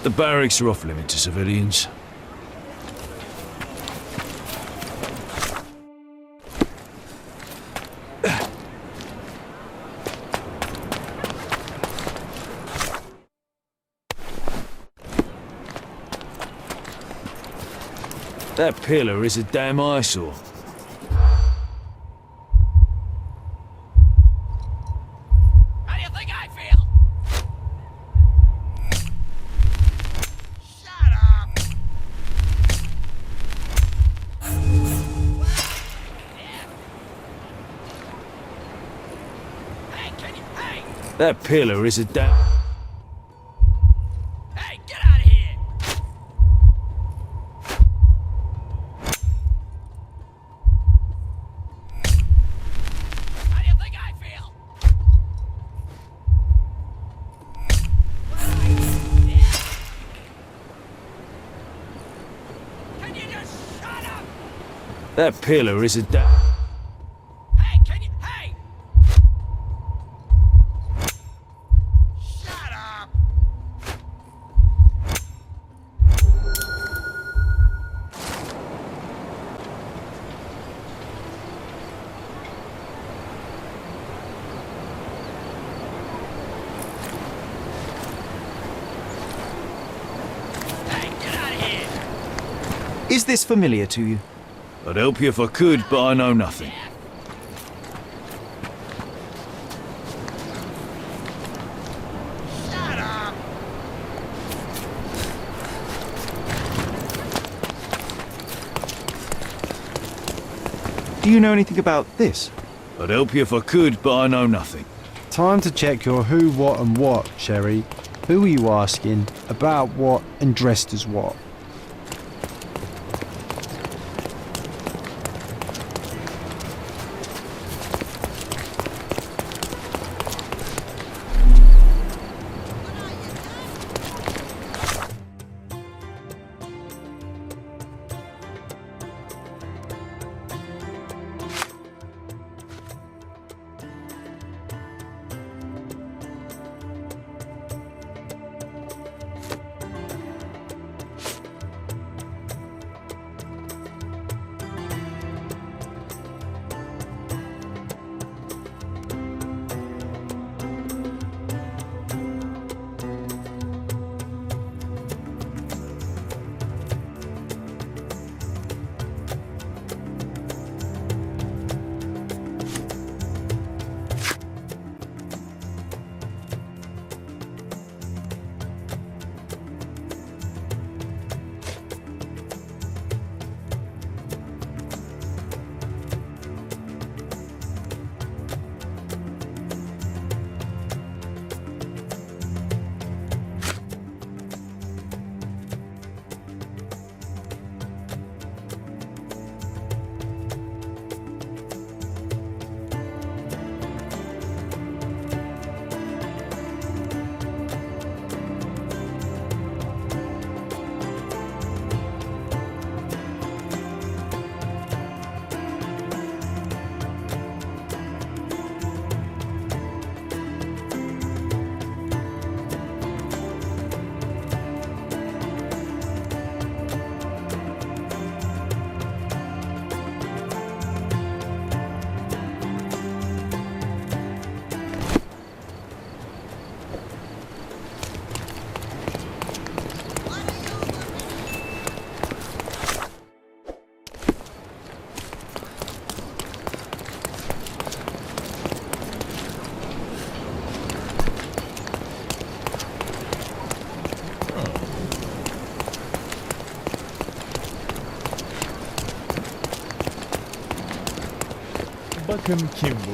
The barracks are off limit to civilians. That pillar is a damn eyesore. How do you think I feel? Shut up! Hey, can you... Hey! That pillar is a damn... Hey, get out of here! How do you think I feel? Can you just shut up? That pillar is a damn... Hey, can you... Hey! Shut up! Hey, get out of here! Is this familiar to you? I'd help you if I could, but I know nothing. Shut up! Do you know anything about this? I'd help you if I could, but I know nothing. Time to check your who, what and what, Sherry. Who are you asking, about what and dressed as what?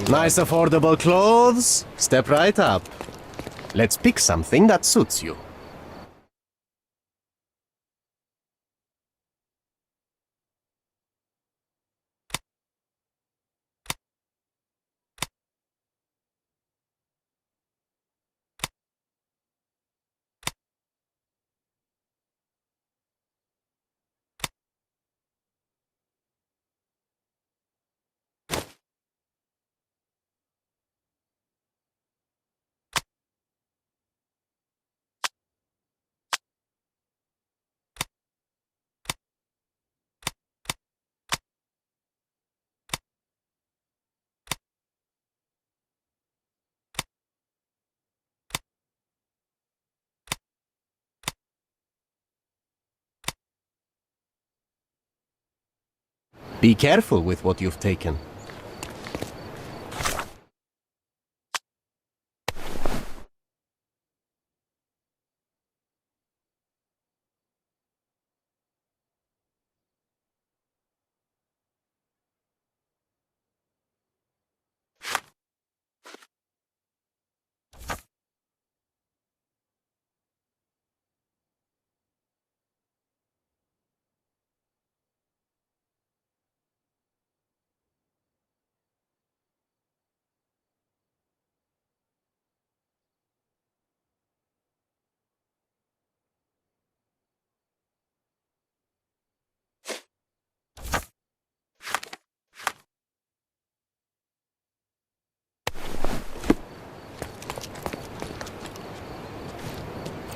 Nice affordable clothes? Step right up. Let's pick something that suits you. Be careful with what you've taken.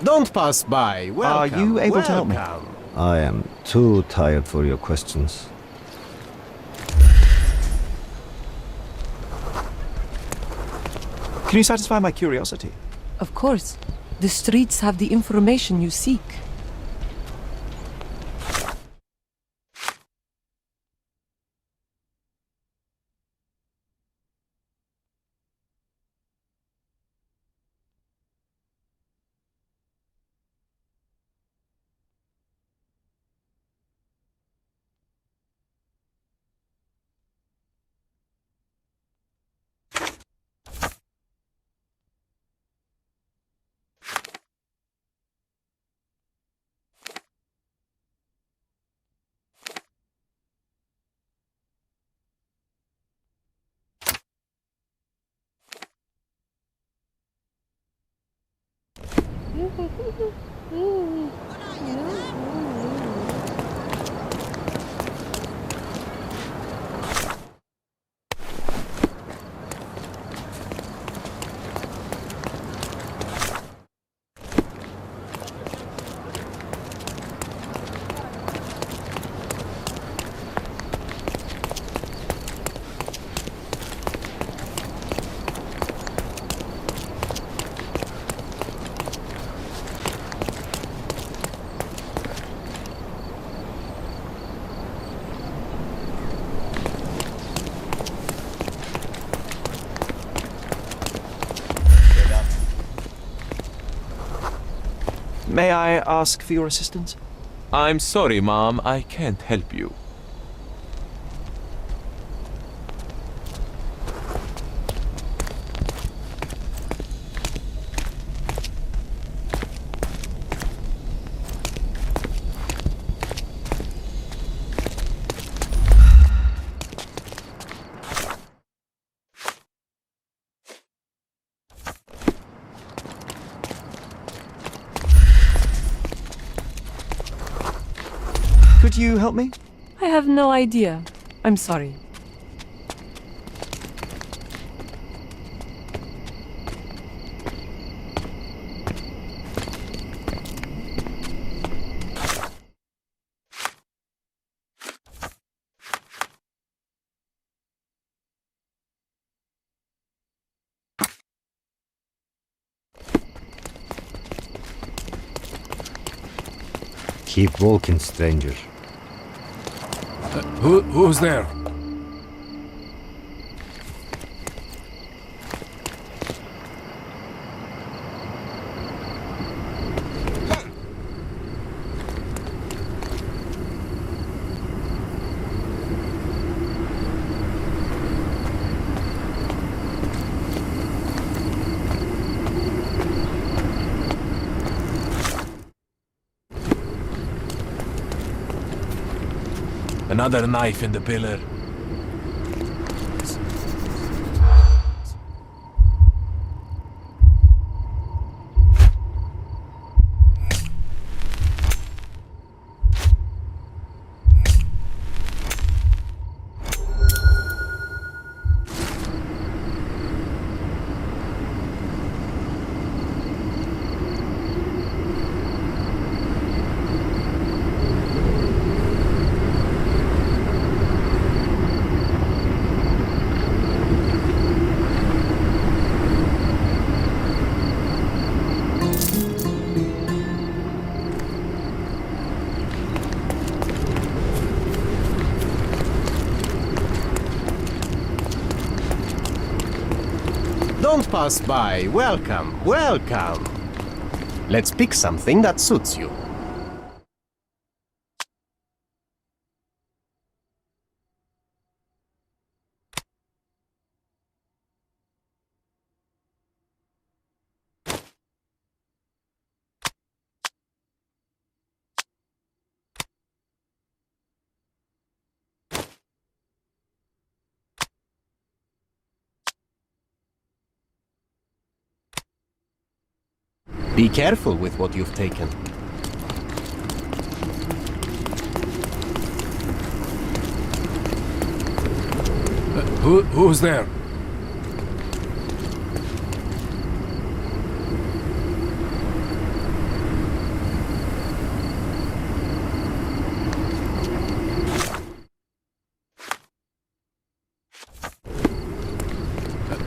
Don't pass by. Welcome. Are you able to help me? welcome. I am too tired for your questions. Can you satisfy my curiosity? Of course. The streets have the information you seek. May I ask for your assistance? I'm sorry, Mom. I can't help you. Could you help me? I have no idea. I'm sorry. Keep walking, stranger. Who's there? Another knife in the pillar. pass by. Welcome, welcome. Let's pick something that suits you. Be careful with what you've taken. Who's there?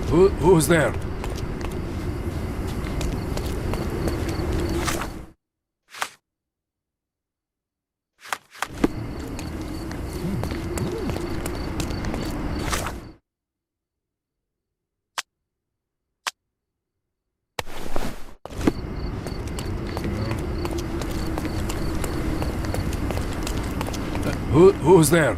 Who's there? Who's there?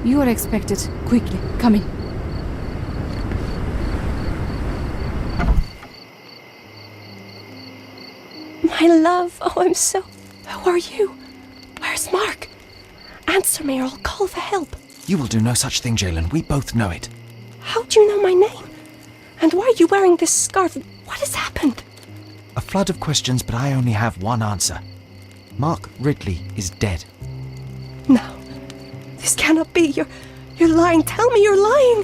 You are expected. Quickly, come in. My love, oh, I'm so... Who are you? Where's Mark? Answer me or I'll call for help. You will do no such thing, Jalen. We both know it. How do you know my name? And why are you wearing this scarf? What has happened? A flood of questions, but I only have one answer. Mark Ridley is dead. No, this cannot be. You're lying. Tell me you're lying.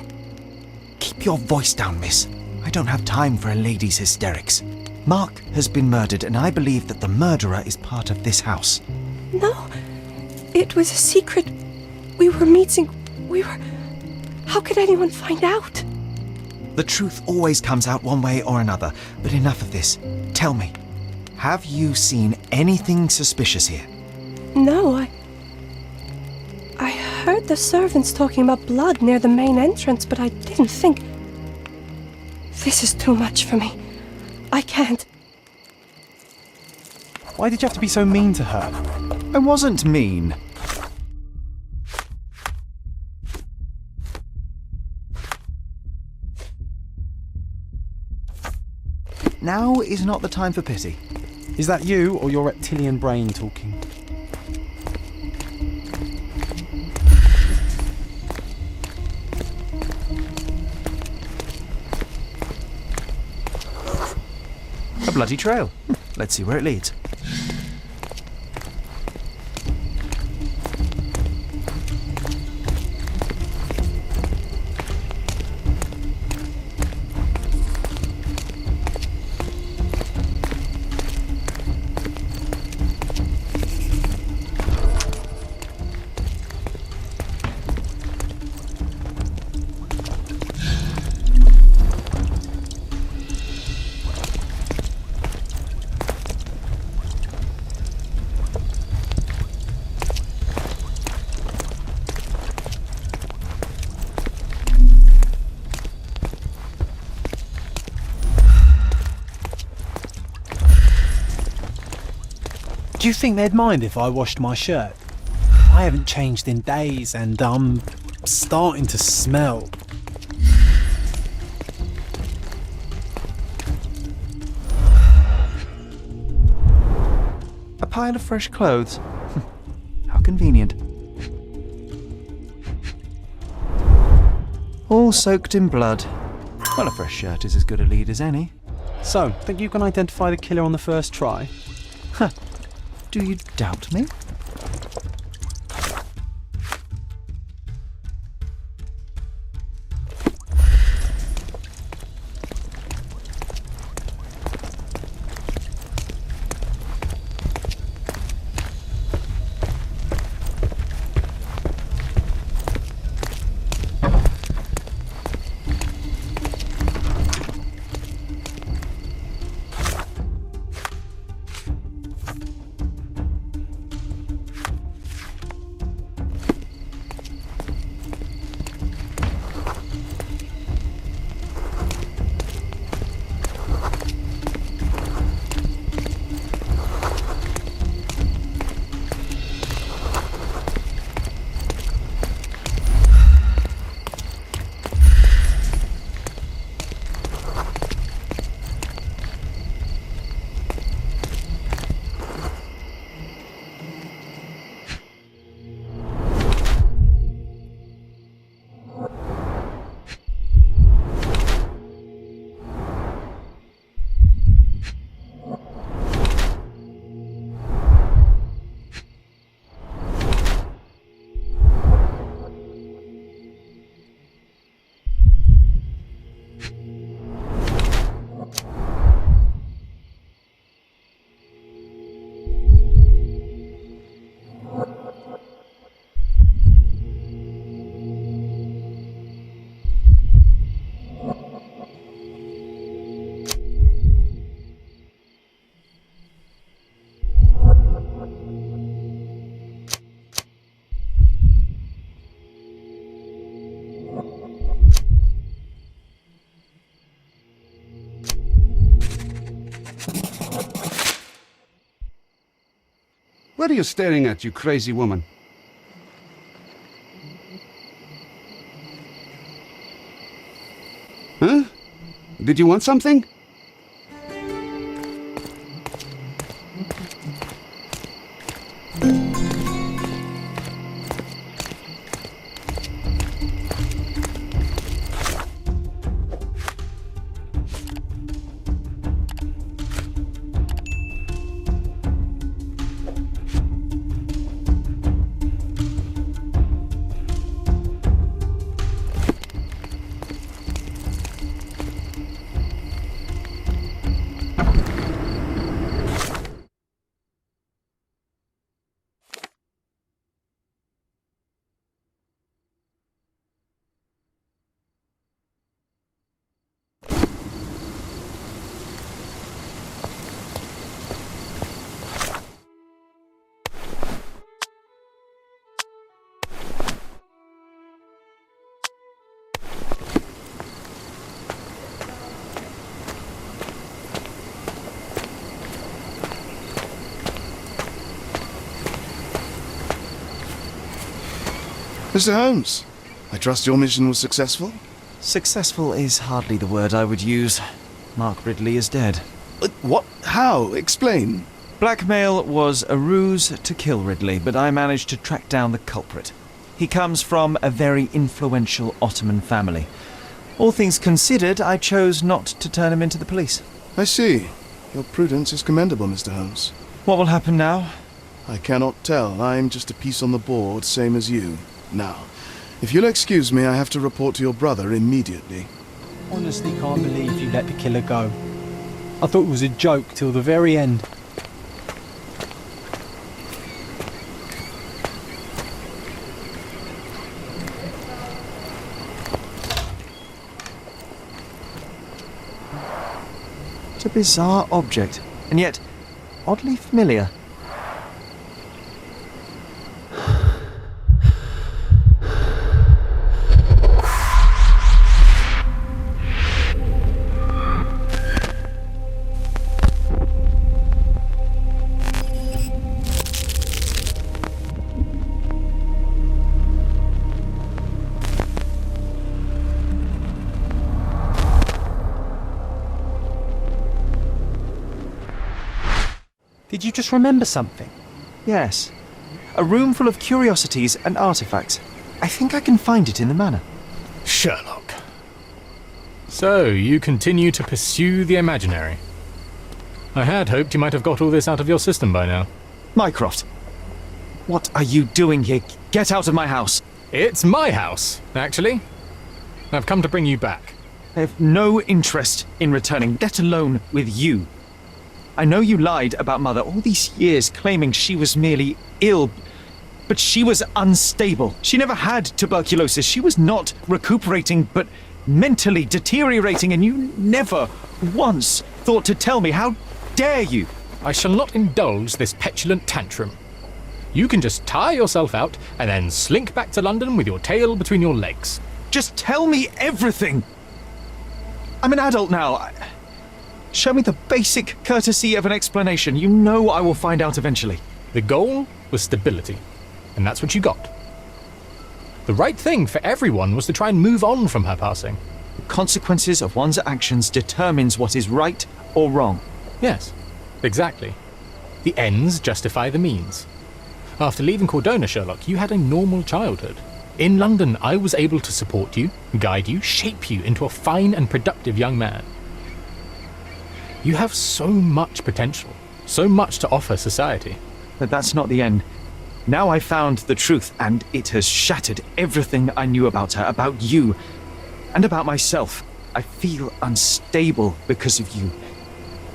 Keep your voice down, miss. I don't have time for a lady's hysterics. Mark has been murdered, and I believe that the murderer is part of this house. No, it was a secret. We were meeting. How could anyone find out? The truth always comes out one way or another, but enough of this. Tell me, have you seen anything suspicious here? No, I heard the servants talking about blood near the main entrance, but I didn't think... This is too much for me. I can't. Why did you have to be so mean to her? I wasn't mean. Now is not the time for pity. Is that you or your reptilian brain talking? A bloody trail. Let's see where it leads. Do you think they'd mind if I washed my shirt? I haven't changed in days and I'm starting to smell. A pile of fresh clothes. How convenient. All soaked in blood. Well, a fresh shirt is as good a lead as any. So, think you can identify the killer on the first try? Huh. Do you doubt me? What are you staring at, you crazy woman? Huh? Did you want something? Mr. Holmes, I trust your mission was successful? Successful is hardly the word I would use. Mark Ridley is dead. What? How? Explain. Blackmail was a ruse to kill Ridley, but I managed to track down the culprit. He comes from a very influential Ottoman family. All things considered, I chose not to turn him into the police. I see. Your prudence is commendable, Mr. Holmes. What will happen now? I cannot tell. I'm just a piece on the board, same as you. Now, if you'll excuse me, I have to report to your brother immediately. Honestly can't believe you let the killer go. I thought it was a joke till the very end. It's a bizarre object, and yet oddly familiar. Did you just remember something? Yes. A room full of curiosities and artifacts. I think I can find it in the manor. Sherlock. So, you continue to pursue the imaginary. I had hoped you might have got all this out of your system by now. Mycroft, what are you doing here? Get out of my house. It's my house, actually. I've come to bring you back. I have no interest in returning, let alone with you. I know you lied about Mother all these years, claiming she was merely ill, but she was unstable. She never had tuberculosis. She was not recuperating, but mentally deteriorating, and you never once thought to tell me. How dare you? I shall not indulge this petulant tantrum. You can just tire yourself out and then slink back to London with your tail between your legs. Just tell me everything. I'm an adult now. Show me the basic courtesy of an explanation. You know I will find out eventually. The goal was stability, and that's what you got. The right thing for everyone was to try and move on from her passing. The consequences of one's actions determines what is right or wrong. Yes, exactly. The ends justify the means. After leaving Cordona, Sherlock, you had a normal childhood. In London, I was able to support you, guide you, shape you into a fine and productive young man. You have so much potential, so much to offer society. But that's not the end. Now I found the truth, and it has shattered everything I knew about her, about you, and about myself. I feel unstable because of you.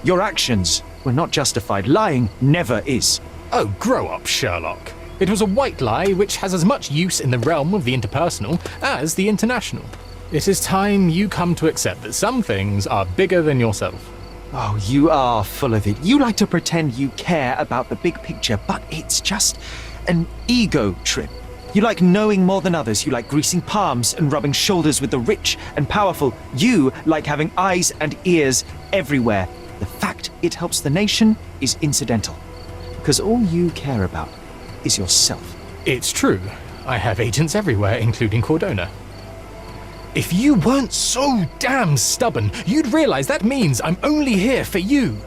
Your actions were not justified. Lying never is. Oh, grow up, Sherlock. It was a white lie which has as much use in the realm of the interpersonal as the international. It is time you come to accept that some things are bigger than yourself. Oh, you are full of it. You like to pretend you care about the big picture, but it's just an ego trip. You like knowing more than others. You like greasing palms and rubbing shoulders with the rich and powerful. You like having eyes and ears everywhere. The fact it helps the nation is incidental. Because all you care about is yourself. It's true. I have agents everywhere, including Cordona. If you weren't so damn stubborn, you'd realize that means I'm only here for you.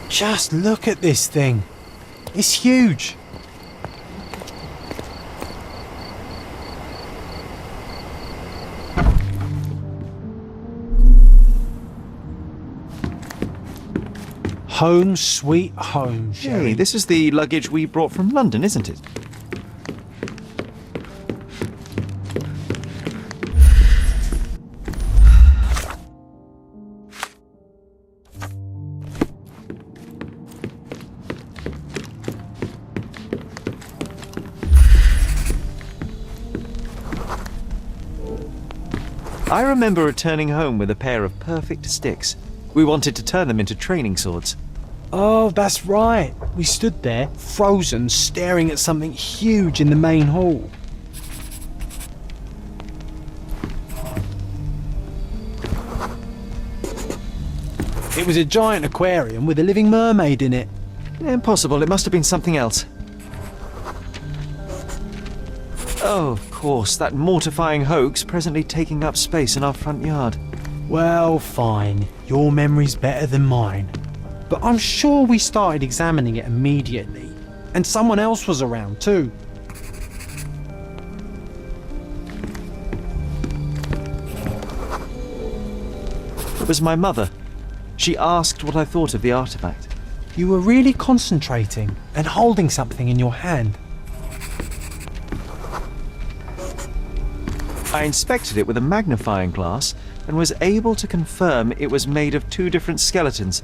Just look at this thing. It's huge. Home sweet home, Sherry. Hey, this is the luggage we brought from London, isn't it? I remember returning home with a pair of perfect sticks. We wanted to turn them into training swords. Oh, that's right. We stood there, frozen, staring at something huge in the main hall. It was a giant aquarium with a living mermaid in it. Impossible, it must have been something else. Oh, of course, that mortifying hoax presently taking up space in our front yard. Well, fine. Your memory's better than mine. But I'm sure we started examining it immediately. And someone else was around too. It was my mother. She asked what I thought of the artifact. You were really concentrating and holding something in your hand. I inspected it with a magnifying glass and was able to confirm it was made of two different skeletons.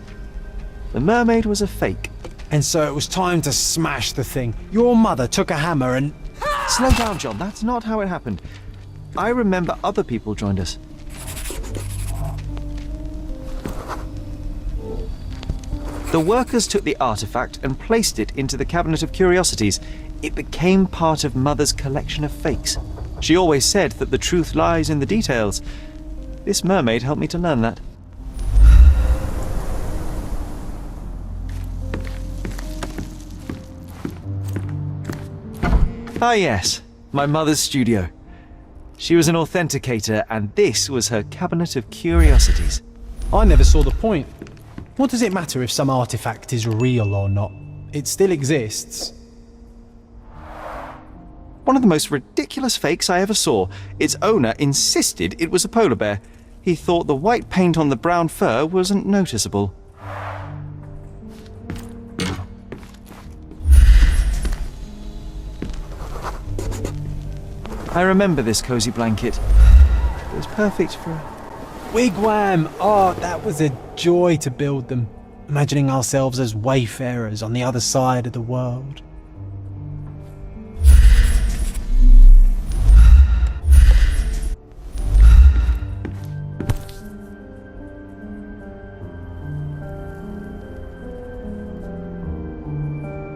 The mermaid was a fake. And so it was time to smash the thing. Your mother took a hammer and... Slow down, John. That's not how it happened. I remember other people joined us. The workers took the artifact and placed it into the cabinet of curiosities. It became part of Mother's collection of fakes. She always said that the truth lies in the details. This mermaid helped me to learn that. Ah yes, my mother's studio. She was an authenticator and this was her cabinet of curiosities. I never saw the point. What does it matter if some artifact is real or not? It still exists. One of the most ridiculous fakes I ever saw. Its owner insisted it was a polar bear. He thought the white paint on the brown fur wasn't noticeable. I remember this cozy blanket. It was perfect for... Wigwam! Oh, that was a joy to build them. Imagining ourselves as wayfarers on the other side of the world.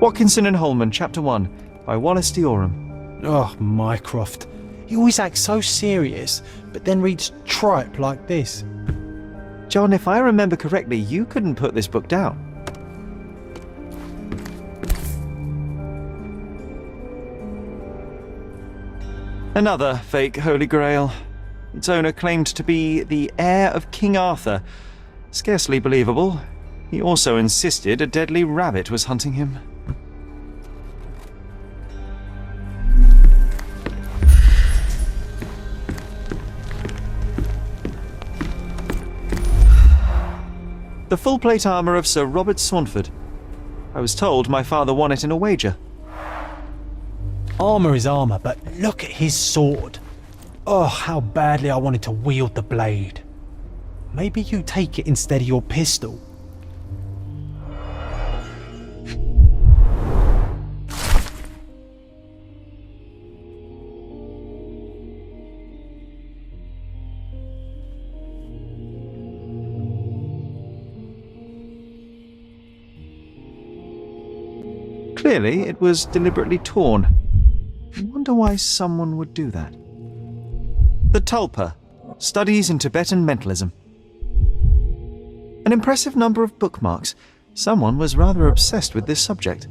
Watkinson and Holman, Chapter One, by Wallace Dioram. Oh, Mycroft. He always acts so serious, but then reads tripe like this. John, if I remember correctly, you couldn't put this book down. Another fake Holy Grail. Its owner claimed to be the heir of King Arthur. Scarcely believable. He also insisted a deadly rabbit was hunting him. The full plate armour of Sir Robert Saunford. I was told my father won it in a wager. Armour is armour, but look at his sword. Oh, how badly I wanted to wield the blade. Maybe you take it instead of your pistol. Clearly, it was deliberately torn. I wonder why someone would do that. The Tulpa, Studies in Tibetan Mentalism. An impressive number of bookmarks. Someone was rather obsessed with this subject.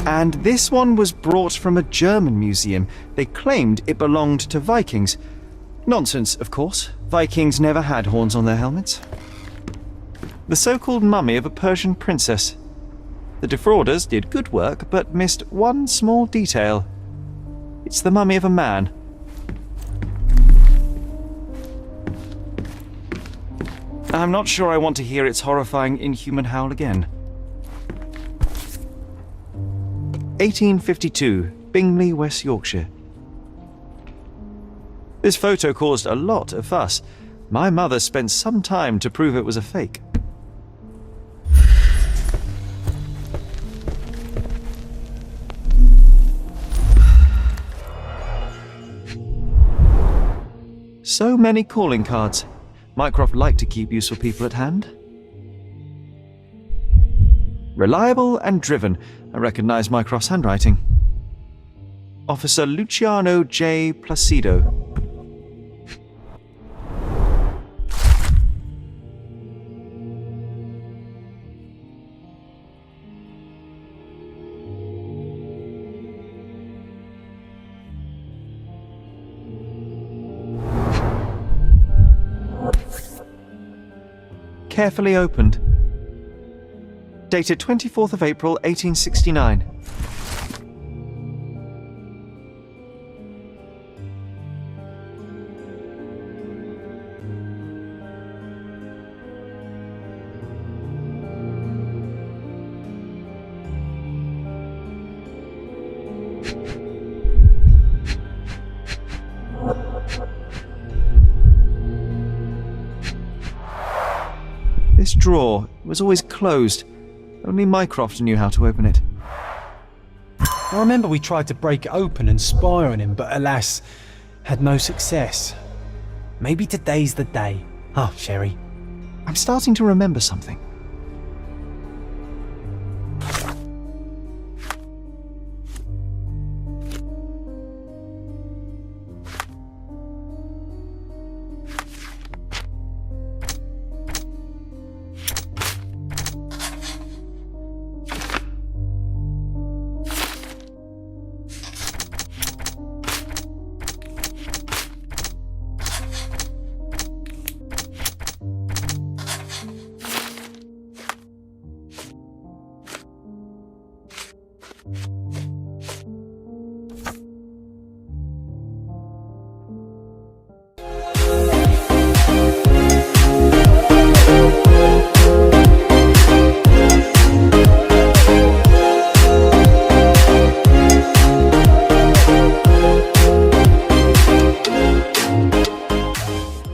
And this one was brought from a German museum. They claimed it belonged to Vikings. Nonsense, of course. Vikings never had horns on their helmets. The so-called mummy of a Persian princess. The defrauders did good work, but missed one small detail. It's the mummy of a man. I'm not sure I want to hear its horrifying, inhuman howl again. 1852, Bingley, West Yorkshire. This photo caused a lot of fuss. My mother spent some time to prove it was a fake. So many calling cards. Mycroft liked to keep useful people at hand. Reliable and driven. I recognise Mycroft's handwriting. Officer Luciano J. Placido. Carefully opened. Dated 24th of April, 1869. This drawer was always closed. Only Mycroft knew how to open it. I remember we tried to break it open and spy on him, but alas, had no success. Maybe today's the day. Oh, Sherry. I'm starting to remember something.